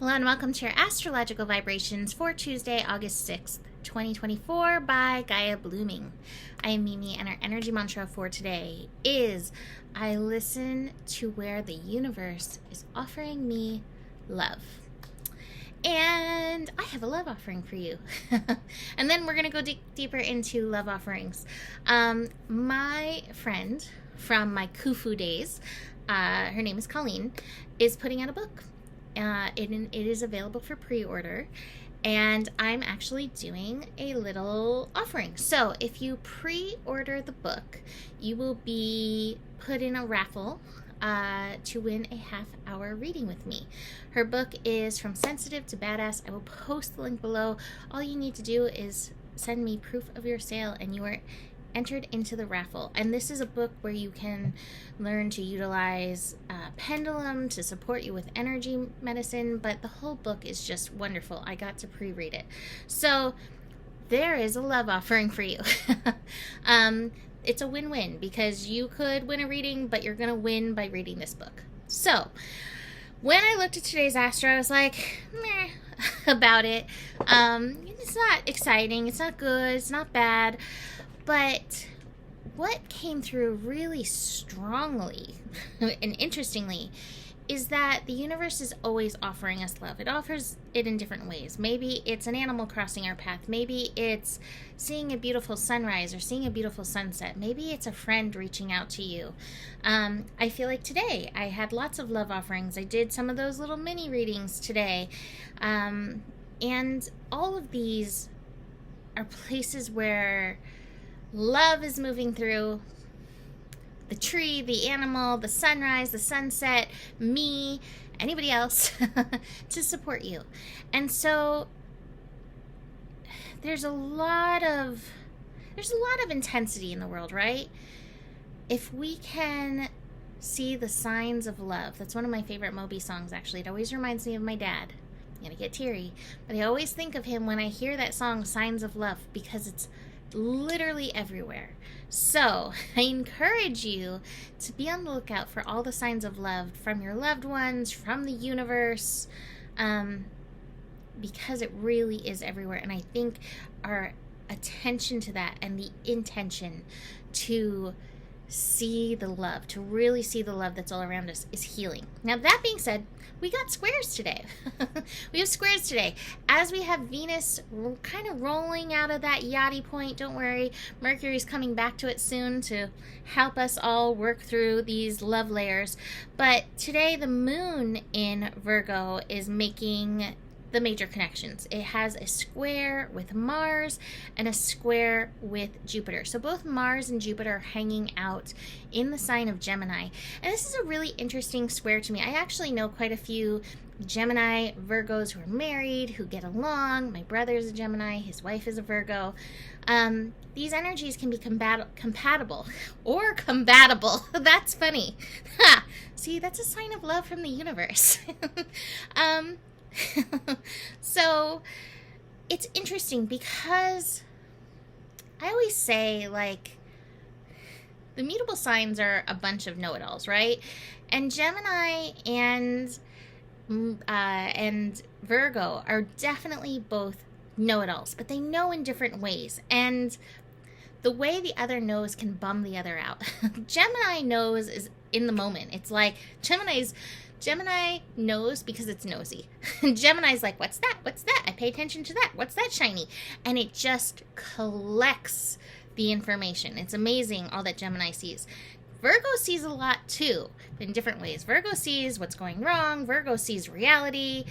Hello and welcome to your astrological vibrations for Tuesday, August 6th, 2024 by Gaia Blooming. I am Mimi and our energy mantra for today is I listen to where the universe is offering me love. And I have a love offering for you. And then we're going to go deeper into love offerings. My friend from my Khufu days, her name is COLLEEN, is putting out a book. It is available for pre-order, and I'm actually doing a little offering. So if you pre-order the book, you will be put in a raffle to win a half-hour reading with me. Her book is From Sensitive to Badass. I will post the link below. All you need to do is send me proof of your sale, and you are entered into the raffle. And this is a book where you can learn to utilize pendulum to support you with energy medicine, but the whole book is just wonderful. I got to pre-read it. So there is a love offering for you. It's a win-win because you could win a reading, but you're going to win by reading this book. So when I looked at today's astro, I was like, meh, about it. It's not exciting. It's not good. It's not bad. But what came through really strongly and interestingly is that the universe is always offering us love. It offers it in different ways. Maybe it's an animal crossing our path. Maybe it's seeing a beautiful sunrise or seeing a beautiful sunset. Maybe it's a friend reaching out to you. I feel like today I had lots of love offerings. I did some of those little mini readings today. And all of these are places where love is moving through the tree, the animal, the sunrise, the sunset, me, anybody else to support you. And so there's a lot of intensity in the world, right? If we can see the signs of love, that's one of my favorite Moby songs, actually. It always reminds me of my dad. I'm gonna get teary, but I always think of him when I hear that song, Signs of Love, because it's literally everywhere. So I encourage you to be on the lookout for all the signs of love from your loved ones, from the universe, because it really is everywhere. And I think our attention to that and the intention to see the love, to really see the love that's all around us, is healing. Now, that being said, we got squares today. We have squares today. As we have Venus kind of rolling out of that yachty point, don't worry, Mercury's coming back to it soon to help us all work through these love layers. But today, the moon in Virgo is making the major connections. It has a square with Mars and a square with Jupiter. So both Mars and Jupiter are hanging out in the sign of Gemini. And this is a really interesting square to me. I actually know quite a few Gemini Virgos who are married, who get along. My brother's a Gemini, his wife is a Virgo. These energies can be compatible or combatable. That's funny. Ha! See, that's a sign of love from the universe. So it's interesting because I always say, like, the mutable signs are a bunch of know-it-alls, right? And Gemini and Virgo are definitely both know-it-alls, but they know in different ways. And the way the other knows can bum the other out. Gemini knows is in the moment. It's like Gemini knows because it's nosy. Gemini's like, what's that? What's that? I pay attention to that. What's that shiny? And it just collects the information. It's amazing all that Gemini sees. Virgo sees a lot too, but in different ways. Virgo sees what's going wrong. Virgo sees reality.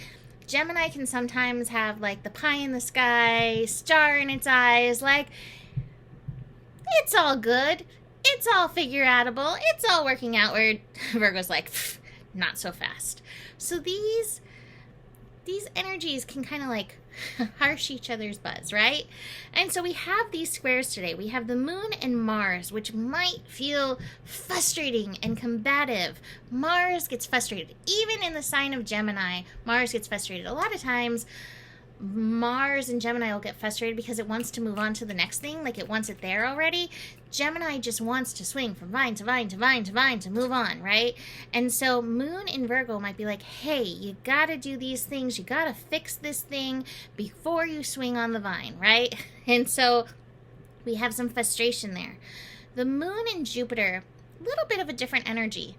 Gemini can sometimes have like the pie in the sky, star in its eyes, like, it's all good. It's all figure-outable. It's all working out, where Virgo's like, not so fast. So these energies can kind of like harsh each other's buzz, right? And so we have these squares today. We have the moon and Mars, which might feel frustrating and combative. Mars gets frustrated. Even in the sign of Gemini, Mars gets frustrated. A lot of times, Mars and Gemini will get frustrated because it wants to move on to the next thing, like it wants it there already. Gemini just wants to swing from vine to vine to vine to vine to move on, right? And so Moon in Virgo might be like, hey, you gotta do these things, you gotta fix this thing before you swing on the vine, right? And so we have some frustration there. The Moon in Jupiter, a little bit of a different energy.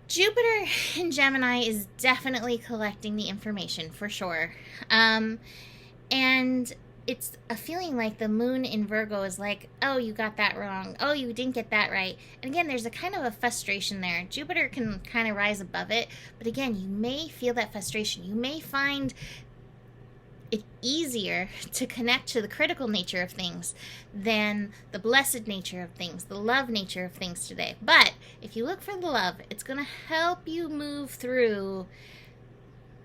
Jupiter in Gemini is definitely collecting the information for sure. And it's a feeling like the Moon in Virgo is like, oh, you got that wrong. Oh, you didn't get that right. And again, there's a kind of a frustration there. Jupiter can kind of rise above it. But again, you may feel that frustration. You may find it easier to connect to the critical nature of things than the blessed nature of things, the love nature of things today. But if you look for the love, it's going to help you move through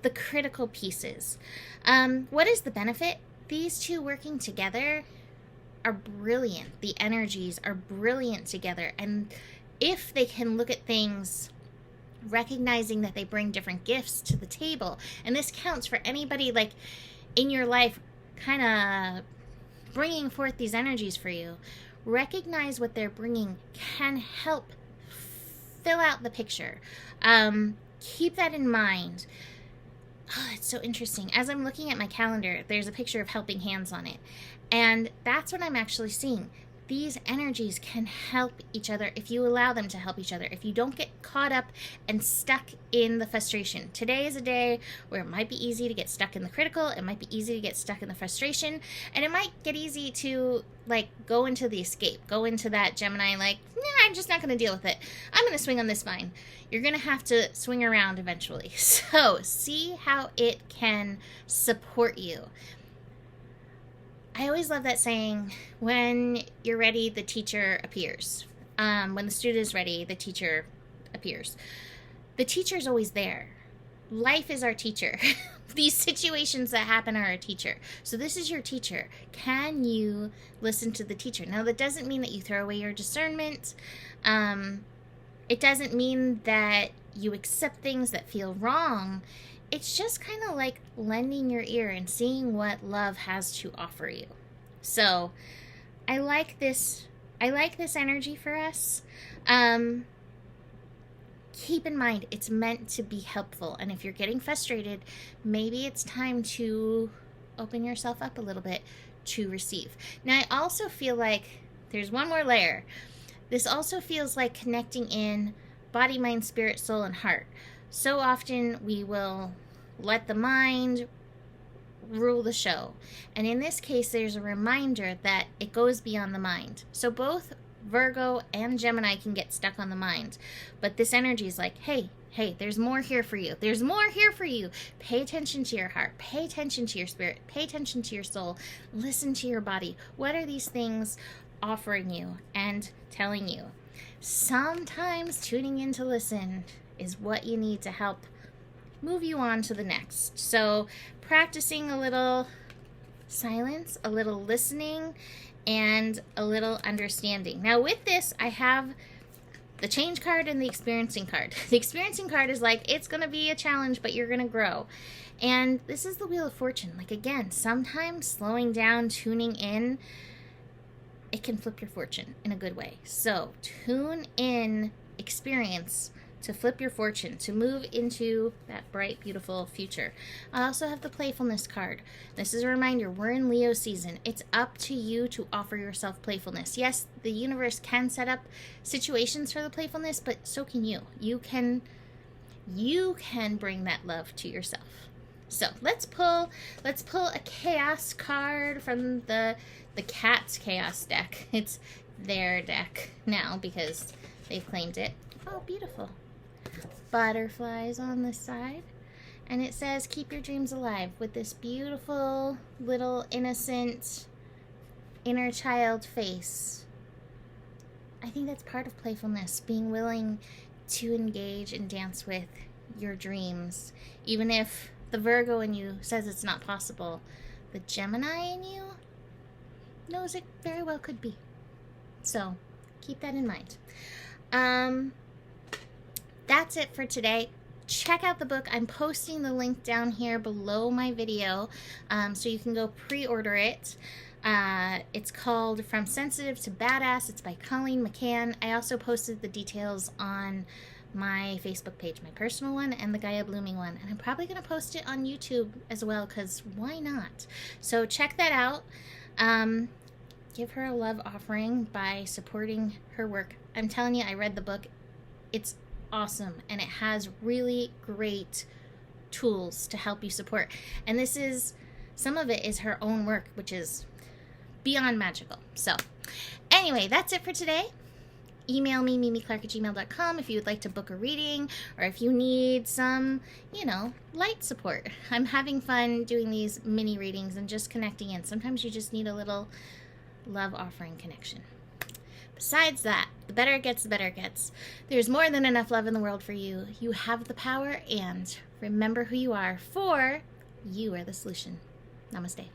the critical pieces. What is the benefit? These two working together are brilliant. The energies are brilliant together. And if they can look at things recognizing that they bring different gifts to the table, and this counts for anybody like in your life kind of bringing forth these energies for you, recognize what they're bringing can help fill out the picture. Keep that in mind. Oh, it's so interesting. As I'm looking at my calendar, there's a picture of helping hands on it. And that's what I'm actually seeing. These energies can help each other if you allow them to help each other. If you don't get caught up and stuck in the frustration. Today is a day where it might be easy to get stuck in the critical. It might be easy to get stuck in the frustration. And it might get easy to like go into the escape. Go into that Gemini like, nah, I'm just not going to deal with it. I'm going to swing on this vine. You're going to have to swing around eventually. So see how it can support you. I always love that saying, when you're ready, the teacher appears. When the student is ready, the teacher appears. The teacher is always there. Life is our teacher. These situations that happen are our teacher. So this is your teacher. Can you listen to the teacher? Now, that doesn't mean that you throw away your discernment. It doesn't mean that you accept things that feel wrong. It's just kind of like lending your ear and seeing what love has to offer you. So I like this energy for us. Keep in mind, it's meant to be helpful. And if you're getting frustrated, maybe it's time to open yourself up a little bit to receive. Now, I also feel like there's one more layer. This also feels like connecting in body, mind, spirit, soul, and heart. So often we will let the mind rule the show. And in this case, there's a reminder that it goes beyond the mind. So both Virgo and Gemini can get stuck on the mind. But this energy is like, hey, there's more here for you. There's more here for you. Pay attention to your heart. Pay attention to your spirit. Pay attention to your soul. Listen to your body. What are these things offering you and telling you? Sometimes tuning in to listen is what you need to help move you on to the next. So practicing a little silence, a little listening, and a little understanding. Now with this, I have the change card and the experiencing card. The experiencing card is like, it's going to be a challenge, but you're going to grow. And this is the Wheel of Fortune. Like again, sometimes slowing down, tuning in, it can flip your fortune in a good way. So tune in, experience to flip your fortune, to move into that bright, beautiful future. I also have the playfulness card. This is a reminder, we're in Leo season. It's up to you to offer yourself playfulness. Yes, the universe can set up situations for the playfulness, but so can you. You can bring that love to yourself. So let's pull a chaos card from the cat's chaos deck. It's their deck now because they've claimed it. Oh, beautiful. Butterflies on the side. And it says, keep your dreams alive, with this beautiful little innocent inner child face. I think that's part of playfulness, being willing to engage and dance with your dreams. Even if the Virgo in you says it's not possible, the Gemini in you knows it very well could be. So keep that in mind. That's it for today. check out the book. I'm posting the link down here below my video, so you can go pre-order it. It's called From Sensitive to Badass. It's by COLLEEN McCann. I also posted the details on my Facebook page, my personal one and the Gaia Blooming one, and I'm probably going to post it on YouTube as well, because why not? So check that out. Give her a love offering by supporting her work. I'm telling you, I read the book. It's awesome, and it has really great tools to help you support. And this is, some of it is her own work, which is beyond magical. So anyway, that's it for today. Email me, mimiclark@gmail.com, if you would like to book a reading, or if you need some, light support. I'm having fun doing these mini readings and just connecting in. Sometimes you just need a little love offering connection. Besides that, the better it gets, the better it gets. There's more than enough love in the world for you. You have the power, and remember who you are, for you are the solution. Namaste.